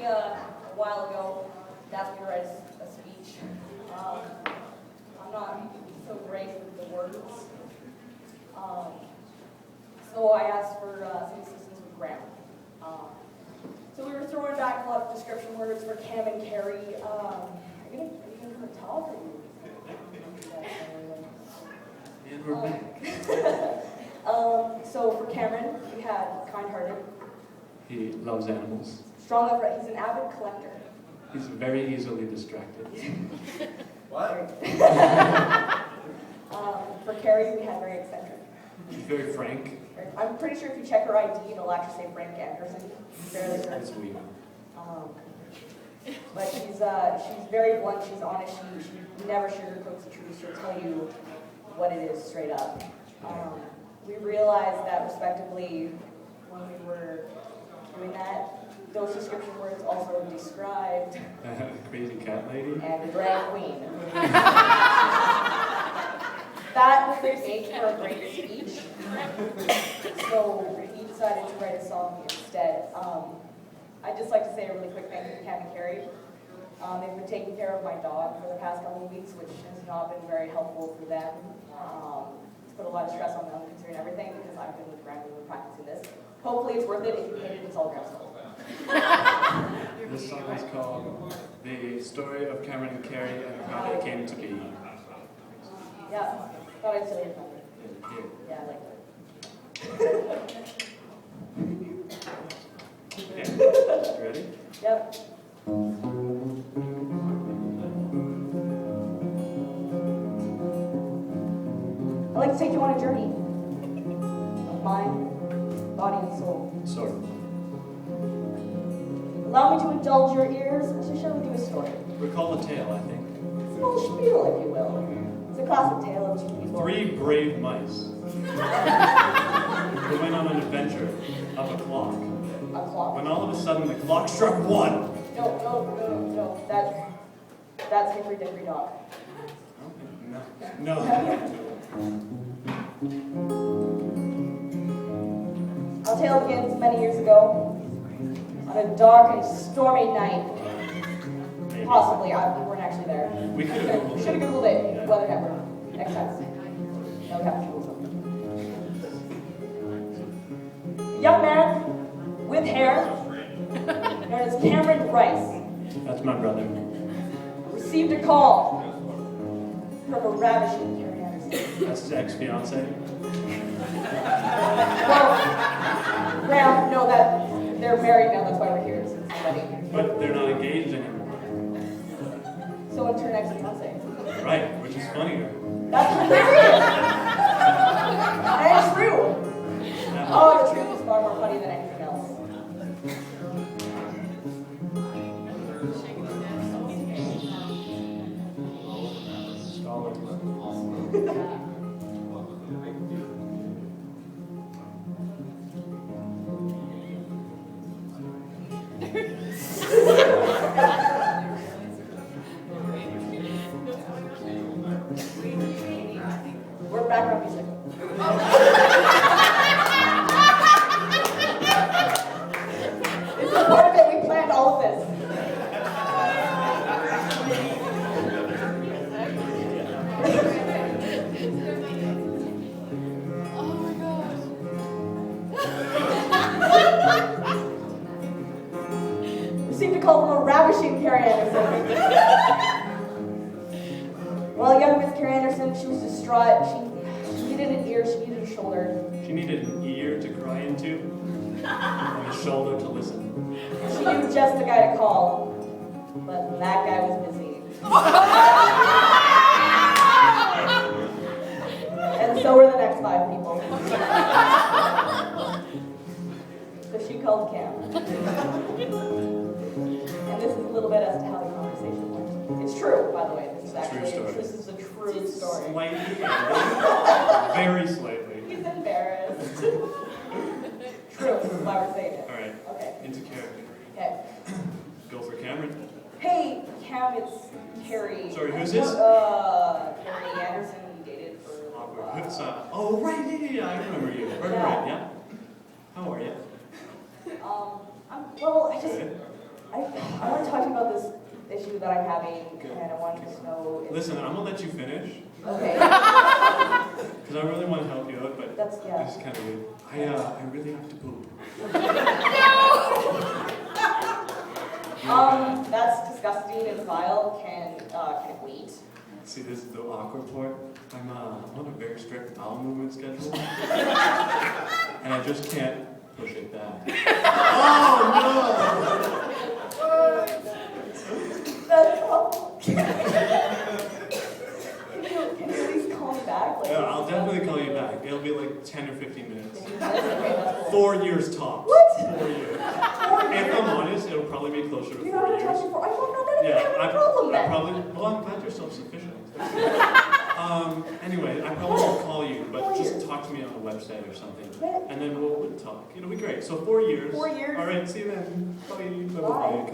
me a while ago, asked me to write a speech. I'm not so great with the words. So I asked for some assistance with grammar. So we were throwing back a lot of description words for Cam and Kerrie. Are you going to come and talk, or And we're back. So for Cameron, we had kind-hearted. He loves animals. Strong upright. He's an avid collector. He's very easily distracted. What? For Kerrie, we had very eccentric. He's very frank. I'm pretty sure if you check her ID, it'll actually say Frank Anderson. Fairly certain. That's weird. But she's very blunt. She's honest. She never sugarcoats the truth. She'll tell you what it is straight up. We realized that, respectively, when we were doing that, those description words also described Crazy cat lady. and a drag queen. That would make for a great speech. So he decided to write a song instead. I'd just like to say a really quick thank you to Cam Kerrie. They've been taking care of my dog for the past couple of weeks, which has not been very helpful for them. It's put a lot of stress on them considering everything, because I've been with Graham and practicing this. Hopefully it's worth it. If you hate it, it's all Graham's fault. This song is called The Story of Cameron and Kerrie and How They Came to Be. Yeah, thought I'd steal your thunder. Here. Yeah, I like Okay. You ready? that. Yep. I'd like to take you on a journey of mind, body, and soul. Sort of. Allow me to indulge your ears to show you a story. Recall a tale, I think. It's an old spiel, if you will. It's a classic tale of two people. Three brave mice. They went on an adventure of a clock. A clock. When all of a sudden the clock struck one. No. That's Hickory Dickory Dock. No. Our tale begins many years ago, on a dark and stormy night. Maybe. Possibly, we weren't actually there. We could have Googled it. Should have Googled it. Weather Network. Next time. No, we have to Google something. A young man with hair, known as Cameron Rice, That's my brother. received a call from a ravishing Carrie Anderson. That's his ex-fiance. Well, Graham, no, that they're married now. That's why we're here. Since the wedding. But they're not engaged anymore. So when's her next fiance? Right, which is funnier. That's hilarious. And true. Oh, the truth is far more funny than anything else. We're background music. This is part of it. We planned all of this. Received a call from a ravishing Carrie Anderson. Well, young Miss Carrie Anderson, she was distraught. She needed an ear, she needed a shoulder. She needed an ear to cry into and a shoulder to listen. She knew just the guy to call, but that guy was busy. And so were the next 5 people. So she called Cam. And this is a little bit as to how the conversation went. It's true, by the way. This is a true story. Slightly. Very slightly. He's embarrassed. True, this is why we're saying it. Alright. Okay. Into character. Okay. Go for Cameron. Hey, Cam, it's Kerrie. Sorry, who's this? Kerrie Anderson. We dated for Oh, right, yeah, I remember you. Right, yeah. How are you? Well, I just, Good. I want to talk to you about this issue that I'm having, and I wanted to know if... Listen, I'm gonna let you finish, Okay. because I really want to help you out, but That's, yeah. it's kind of weird. I really have to poop. That's disgusting and vile. Can it wait? See, this is the awkward part. I'm on a very strict bowel movement schedule, and I just can't push it back. Oh That's awful. Can you at least call me back? no! Yeah, I'll definitely call you back. It'll be like 10 or 15 minutes. Okay, that's cool. 4 years tops. What? 4 years. 4 If years? I'm honest, it'll probably be closer to 4 You know what I'm years. talking for? I don't know that you Yeah, have a problem I then. probably. Well, I'm glad you're self-sufficient. Anyway, I probably won't call you, but just talk to me on the website or something, and then we'll talk. It'll be great. So 4 years. 4 years. All right. See you then. Bye. Bye.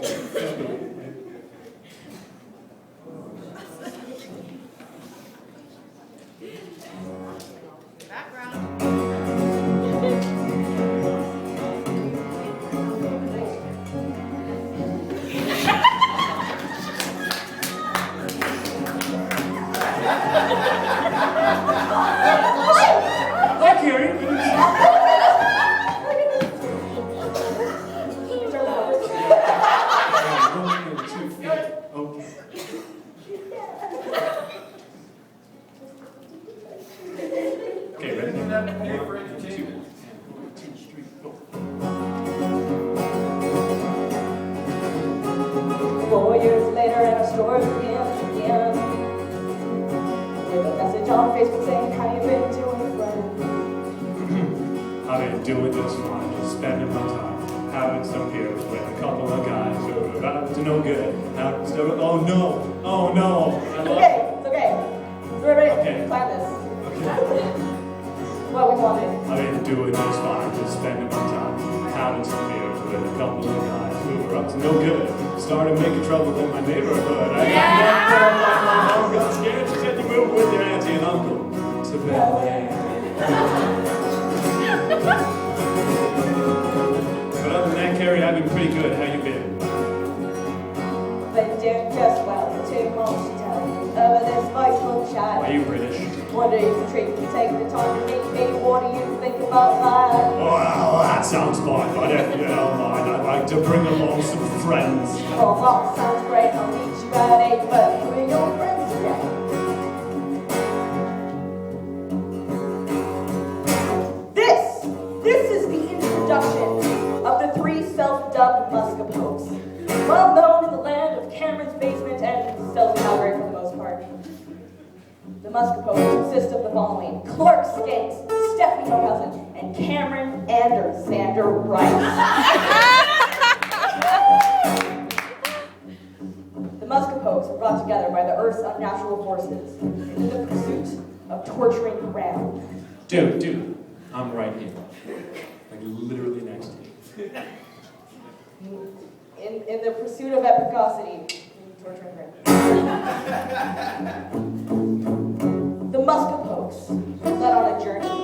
Hi, Kerrie. Okay. Okay, ready? Didn't have to pay for 1, 2, entertainment. 1, 2, 3, go. 4 years later, and our story begins again. With a message on Facebook saying, how you been doing, friend? I've been doing just fine, just spending my time having some beers with a couple of guys who are up to no good. Oh no! Oh no! It's okay, it's okay. So everybody, Okay. plan this. Okay. What we wanted. I've been doing just fine, just spending my time having some beers with a couple of guys who were up to no good. Started making trouble in my neighborhood. I my mom got scared. She said you move with your auntie and uncle to Bel Air. But other than that, Kerrie, I've been pretty good. How you been? Been doing just well for 2 months to tell you over this Facebook chat. Are you British? Wonder if you treat me, take the time to meet me. What do you think about that? Well, that sounds fine, but if you don't mind, I'd like to bring along some friends. Well, that sounds great. I'll meet you at 8, but who are your friends today? This is the introduction of the 3 self-dubbed Muscapokes. Well known in the land of Cameron's basement and self-Calgary for the most part. The Muscapokes consist of the following: Clark Skates, Stephanie Cousin, and Cameron Xander Rice. The Muscapokes were brought together by the Earth's unnatural forces in the pursuit of torturing ground. Dude, I'm right here. Like literally next to you. In the pursuit of epicosity, torturing ground. The Muscapokes were led on a journey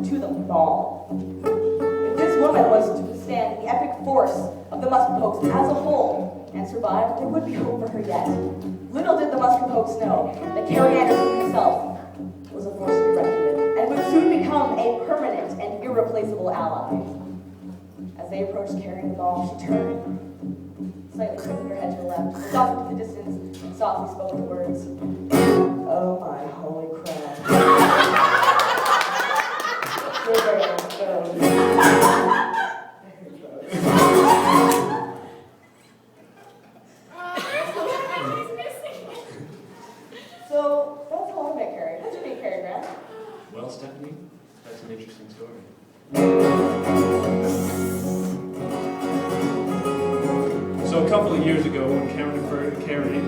to the mall. If this woman was to withstand the epic force of the Muscapokes as a whole and survive, there would be hope for her yet. Little did the Muscapokes know that Kerrie Anderson himself was a force to be reckoned with and would soon become a permanent and irreplaceable ally. As they approached Kerrie in the mall, she turned, slightly tilted her head to the left, looked off into the distance, and softly spoke the words, "Oh my holy crap." So, that's how I met Kerrie. How'd you meet Kerrie, Grant? Well, Stephanie, that's an interesting story. So a couple of years ago, when Cameron and Kerrie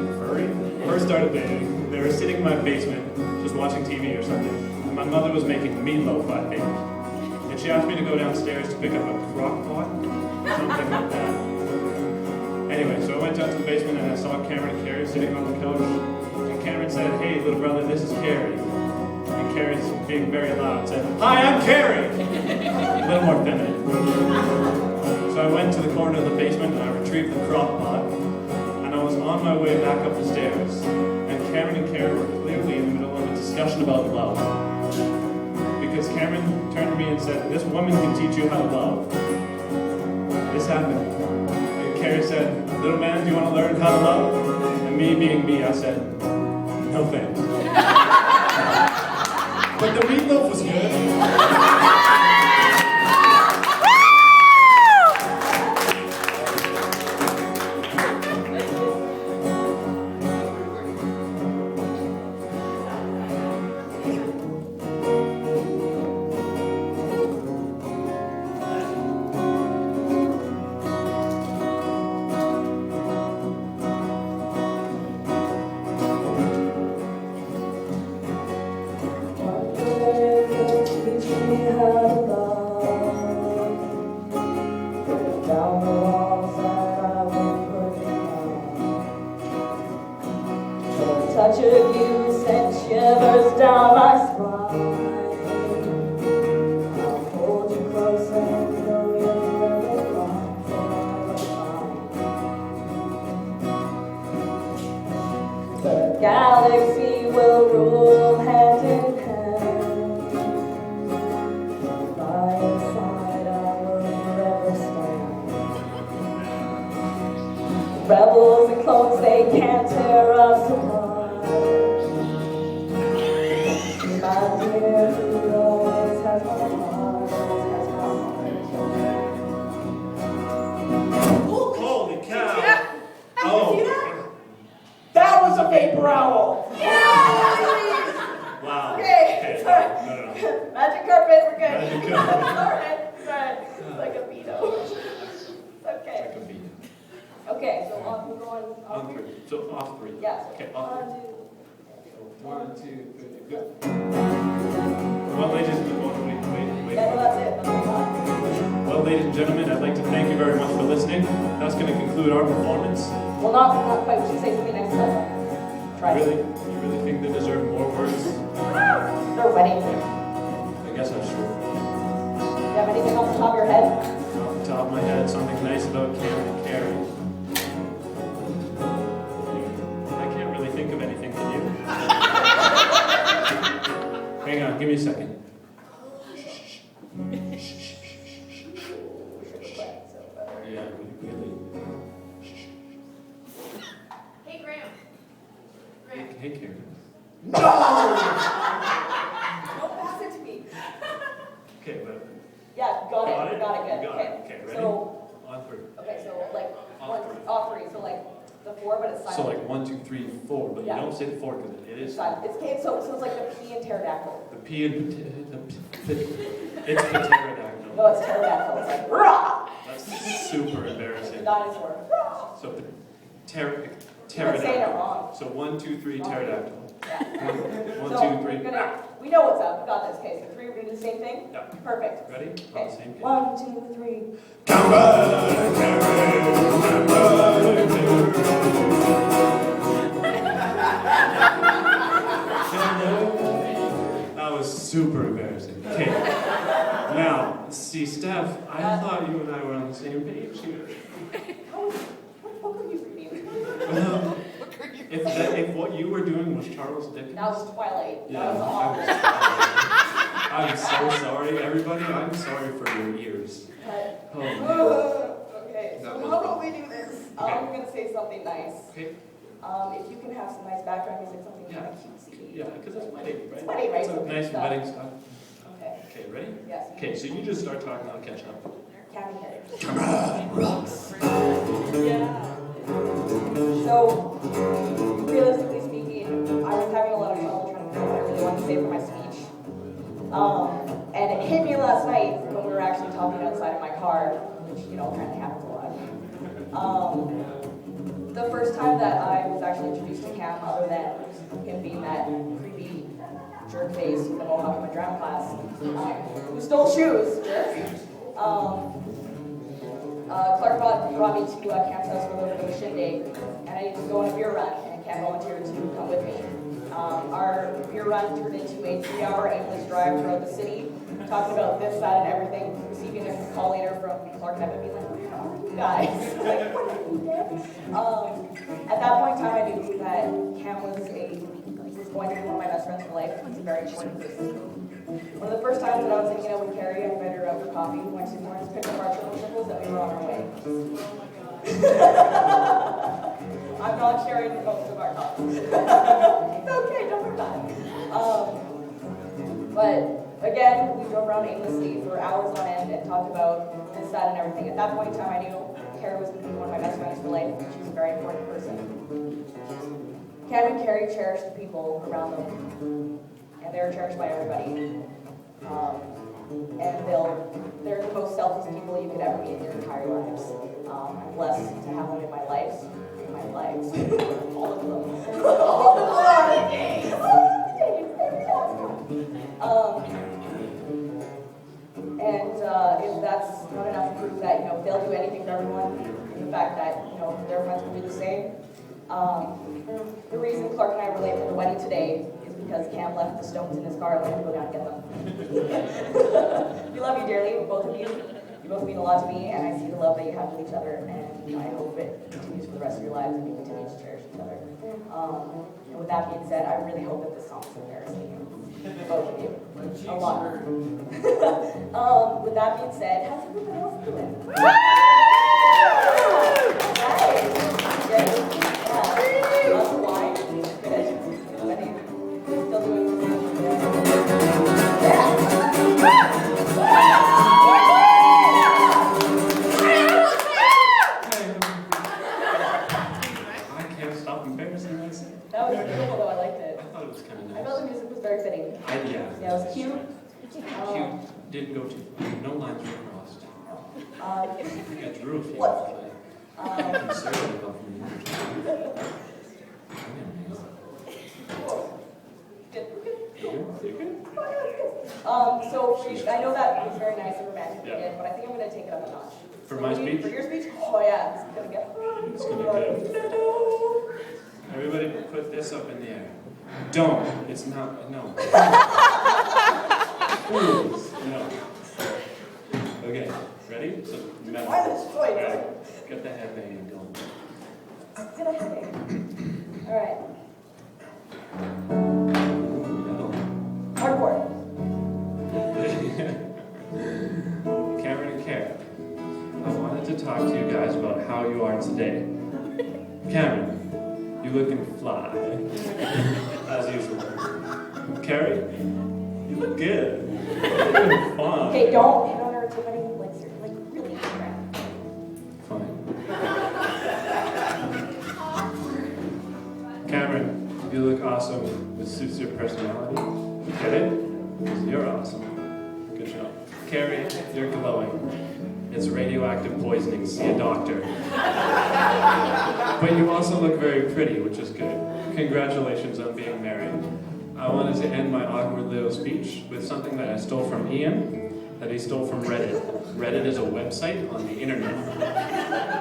first started dating, they were sitting in my basement, just watching TV or something, and my mother was making meatloaf, I think. And she asked me to go downstairs to pick up a crock pot, something like that. Anyway, so I went down to the basement and I saw Cameron and Kerrie sitting on the couch. And Cameron said, "Hey, little brother, this is Kerrie." And Kerrie's being very loud said, "Hi, I'm Kerrie!" A little more feminine. So So I went to the corner of the basement and I retrieved the crock pot, and I was on my way back up the stairs, and Cameron and Karen were clearly in the middle of a discussion about love. Because Cameron turned to me and said, "This woman can teach you how to love." This happened. And Carrie said, "Little man, do you want to learn how to love?" And me being me, I said, "No thanks." But the meatloaf was good. Down the walls that I would put down. The touch of you sent shivers down my spine. I'll hold you close and know you're really mine forever. The galaxy will rule hand in hand. By your side I will forever stand. Rebels and clones, they can't tear us apart. My dear, who always has my heart, has my heart. Holy cow! Yeah. Oh. You see that? That was a vapor owl. Yeah. Wow. Okay. Sorry. No. Magic carpet, we're good. Magic carpet. Alright. It's like a veto. Okay. Like a beat. Okay, so we're going On on three. So off three. Yes. Okay, off three. 1, 2. 1, 2, 3, go. Well, ladies and gentlemen, wait. Yeah, no, that's it. That's what I got. Well, ladies and gentlemen, I'd like to thank you very much for listening. That's going to conclude our performance. Well, not quite. We should say something next time. Try Really? it. You really think they deserve more words? They're ready. I guess I'm sure. Do you have anything off the top of your head? Off the top of my head, something nice about Cam Kerrie. I can't really think of anything, can you? Hang on, give me a second. Yeah, really. Hey, Graham. Hey, Karen. Don't pass it to me. Okay, but Yeah, got it. You Got it. Good. got Okay. it. Okay, ready? So, On three. okay, so like Off one, three. off three. So like the 4, but it's silent. So like 1, 2, 3, 4, but Yeah. you don't say the 4 because it is Silent. It's okay. So it's like the P in pterodactyl. the P and it's the pterodactyl. No, it's pterodactyl. It's like rah. That's super The embarrassing. dinosaur. Rah. So the You're saying it pterodactyl. wrong. So 1, 2, 3, pterodactyl. Yeah. 1, So 2, 3. we know what's up. We got this. Okay, so 3, we're gonna do the same thing. Yeah. Perfect. Ready? On Okay. the same page. 1, 2, 3. That was super embarrassing. Okay. Now, see, Steph, I thought you and I were on the same page here. What book are you reading? Well, if what you were doing was Charles Dickens, That was Twilight. yeah, That was awful. I'm so sorry, everybody. I'm sorry for your ears. But, Oh, man. okay, That so was how bad. about we do this? Okay. I'm gonna say something nice. Okay. If you can have some nice background music, something kind of cutesy. Yeah, because it's wedding, right? It's wedding, right? It's a nice Stuff. wedding stuff. Okay, Okay, ready? yes. Okay, so you just start talking, I'll catch up. Cam Kerrie. So, realistically speaking, I was having a lot of trouble trying to think of what I really wanted to say for my speech. And it hit me last night when we were actually talking outside of my car, which, apparently happens a lot. The first time that I was actually introduced to Cam, other than him being that creepy jerk face with the mohawk in my drama class, who stole shoes, jerk. Clark brought me to Cam's house for a little bit of a shindig, and I needed to go on a beer run, and Cam volunteered to come with me. Our beer run turned into a 3-hour aimless drive throughout the city, talking about this, that, and everything, receiving a call later from Clark and Evan being like, guys. Like, what are you doing? At that point in time, I knew that Cam was going to be one of my best friends for life. He's a very important person. One of the first times that I was hanging out with Kerrie, I invited her out for coffee. We went to Lawrence, picked up our tricycles, and we were on our way. I'm not sharing most of our coffee. It's okay, don't worry about it. But again, we drove around aimlessly for hours on end and talked about this, that, and everything. At that point in time, I knew Kerrie was going to be one of my best friends for life. She's a very important person. Cam and Kerrie cherish the people around them, and they're cherished by everybody. And they're the most selfless people you could ever meet in your entire lives. I'm blessed to have them in my lives. All of them. All of them. And if that's not enough to prove that, they'll do anything for everyone, and the fact that, their friends will do the same. The reason Clark and I were late for the wedding today is because Cam left the stones in his car and we had to go down and get them. We love you dearly, both of you. You both mean a lot to me, and I see the love that you have with each other, and I hope it continues for the rest of your lives and you continue to cherish each other. And with that being said, I really hope that this song is embarrassing you, both of you, a lot. With that being said, how's everybody else doing? Lots of wine. Good. Still doing I can't stop embarrassing myself. That was beautiful though, I liked it. I thought it was kind of I nice. felt the music was very fitting. Yeah. Yeah, it was cute. Cute. Didn't go too far. No lines were crossed. I drew a few. What? Conservative of me. So I know that was very nice and romantic, Yeah. but I think I'm going to take it up a notch. For my speech? For your speech? Oh yeah, this is going to get... It's gonna be good. Everybody put this up in the air. Don't. It's not. No. Fools. No. Okay. Ready? So, remember. Why this choice? Right. Get the headbang and go. Get a headache. All right. Hardcore. Cameron and Kerrie, I wanted to talk to you guys about how you are today. Cameron, you looking fly, as usual. Kerrie, you look good. You're looking fun. Okay, don't hit on her too many, like really hard. Fine. Cameron, you look awesome. It suits your personality. Get it? You're awesome. Good job. Kerrie, you're glowing. It's radioactive poisoning. See a doctor. But you also look very pretty, which is good. Congratulations on being married. I wanted to end my awkward little speech with something that I stole from Ian, that he stole from Reddit. Reddit is a website on the internet.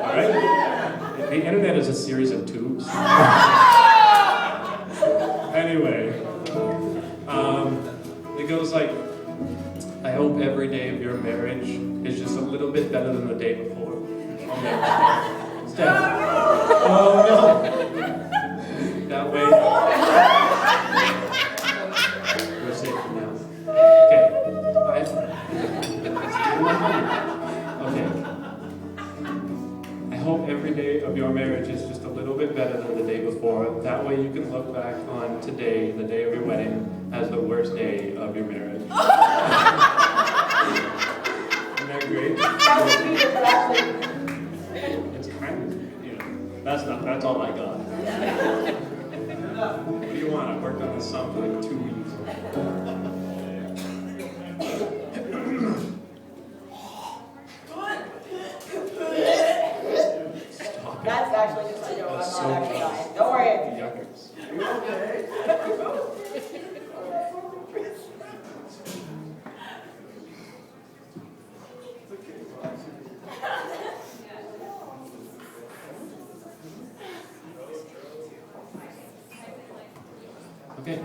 Alright? The internet is a series of tubes. Anyway, it goes like, I hope every day of your marriage is just a little bit better than the day before. Steph. Oh no. That way. We're safe for now. Okay. I hope every day of your marriage is just a little bit better than the day before. That way you can look back on today, the day of your wedding, as the worst day of your marriage. Isn't that great? It's kind of, that's all I got. What do you want? I worked on this song for like 2 weeks. Stop it. That's actually just a joke. That's I'm so not actually gross. dying. Don't worry. Yuckers. Are you okay? Okay.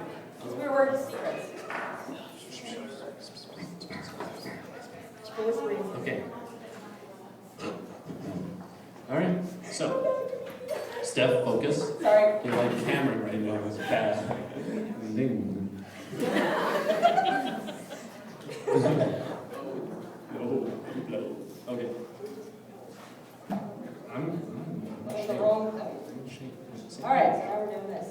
We're working secrets. We're whispering. Okay. Steph, focus. Sorry. You're like Cameron right now. It's bad. Ding. No. Okay. I'm In the wrong. All right, so now we're doing this.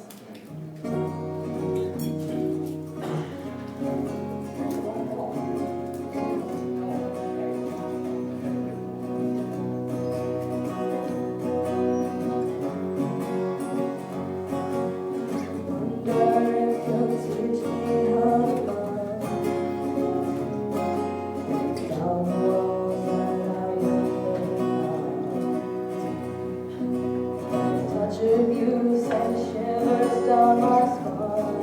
You send shivers down my spine.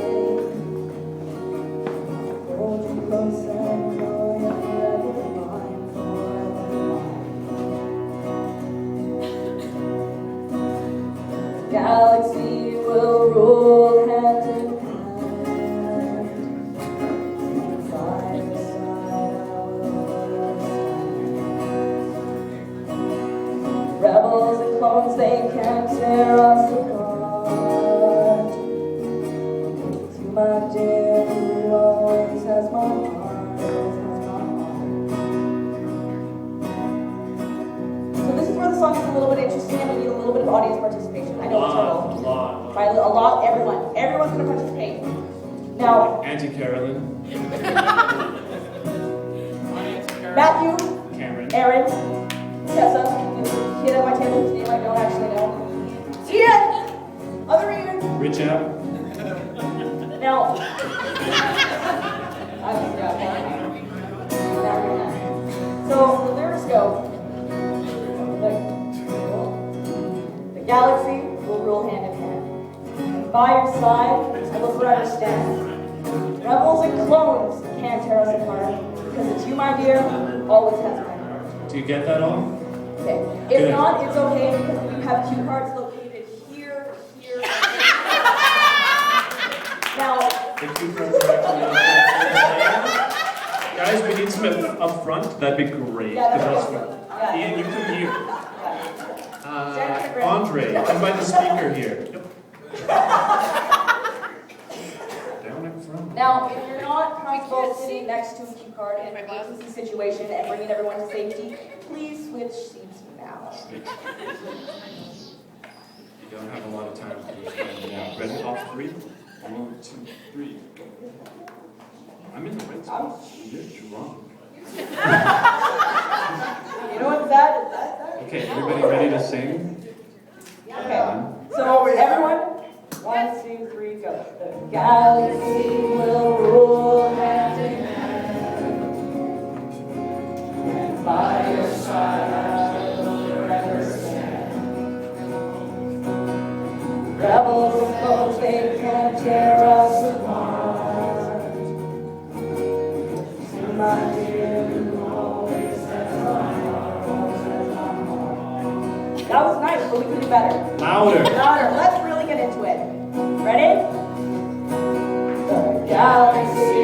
Hold you close and know you're forever mine, forever mine. The galaxy will rule hand in hand. Side by side I will understand. Rebels and clones, they can't tear us apart. To my dear, who always has my heart, always has my heart. So this is where the song is a little bit interesting and we need a little bit of audience participation. I know it's a total. lot. By a lot, everyone's going to participate. Now, Auntie Carolyn, Matthew, Cameron, Aaron, Tessa, kid at my table whose name I don't actually know. Ian! Other Ian! reach out. Now, so the lyrics go, the galaxy will rule hand in hand. And by your side, I will forever stand. Rebels and clones can't tear us apart, because it's you, my dear, who always has my heart. Do you get that all? Okay. If Good. not, it's okay, because we have cue cards located here, here, and here. Now, The cue cards are actually up there. Guys, we need some up front. That'd be great. yeah, that's Because awesome. that's Yeah. Ian, you come here. Yeah. Andre, come by the speaker here. Down in front. Now, if you're not comfortable sitting next to a cue card and making the situation and bringing everyone to safety, please switch seats now. You don't have a lot of time to do this right now. Ready? Off 3? 1, 2, 3. Go. I'm in the right spot. You're drunk. You know what's that? Is that? Okay, everybody ready to sing? Okay. So everyone, 1, 2, 3, go. The galaxy will rule hand in hand. And by your side I will forever stand. Rebels and foes, they can't tear us apart. To my dear, who always has my heart, always has my heart. That was nice, but we can do better. Louder. Louder. Let's really get into it. Ready? The galaxy